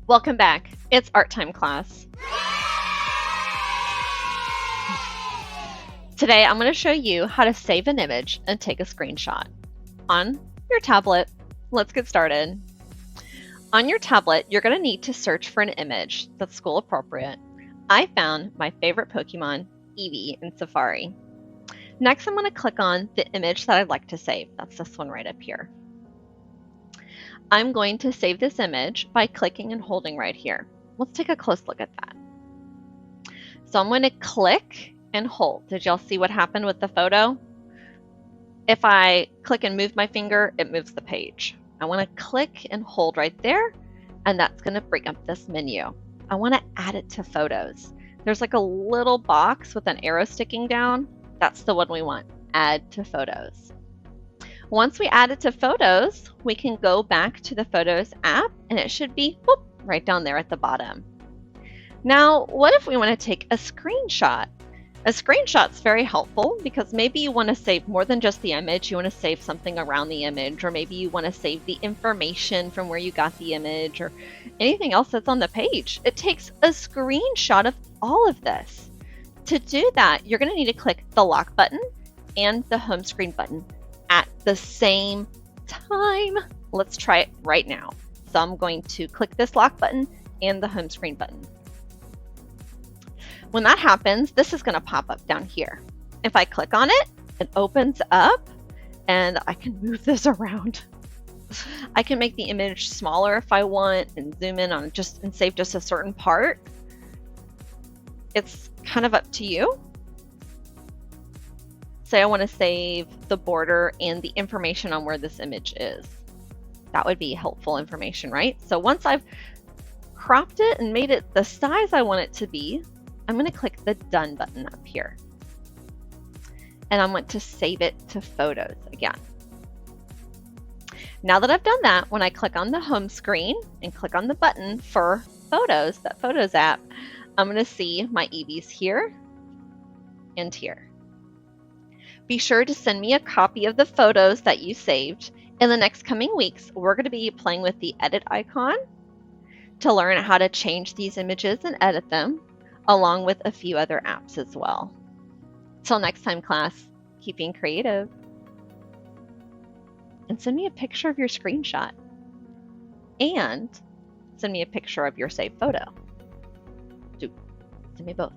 Welcome back. It's art time class. Today I'm going to show you how to save an image and take a screenshot on your tablet. Let's get started. On your tablet, you're going to need to search for an image that's school appropriate. I found my favorite Pokemon, Eevee, in Safari. Next, I'm going to click on the image that I'd like to save. That's this one right up here. I'm going to save this image by clicking and holding right here. Let's take a close look at that. So I'm going to click and hold. Did y'all see what happened with the photo? If I click and move my finger, it moves the page. I want to click and hold right there, and that's going to bring up this menu. I want to add it to photos. There's like a little box with an arrow sticking down. That's the one we want, add to photos. Once we add it to photos, we can go back to the Photos app, and it should be whoop, right down there at the bottom. Now, what if we want to take a screenshot? A screenshot's very helpful because maybe you want to save more than just the image. You want to save something around the image, or maybe you want to save the information from where you got the image, or anything else that's on the page. It takes a screenshot of all of this. To do that, you're going to need to click the lock button and the home screen button at the same time. Let's try it right now. So I'm going to click this lock button and the home screen button. When that happens, this is going to pop up down here. If I click on it, it opens up and I can move this around. I can make the image smaller if I want and zoom in on just and save just a certain part. It's kind of up to you. Say I want to save the border and the information on where this image is. That would be helpful information, right? So once I've cropped it and made it the size I want it to be, I'm going to click the Done button up here. And I want to save it to Photos again. Now that I've done that, when I click on the home screen and click on the button for Photos, that Photos app, I'm going to see my Eevees here and here. Be sure to send me a copy of the photos that you saved. In the next coming weeks, we're going to be playing with the edit icon to learn how to change these images and edit them, along with a few other apps as well. Till next time, class, keep being creative. And send me a picture of your screenshot. And send me a picture of your saved photo. Send me both.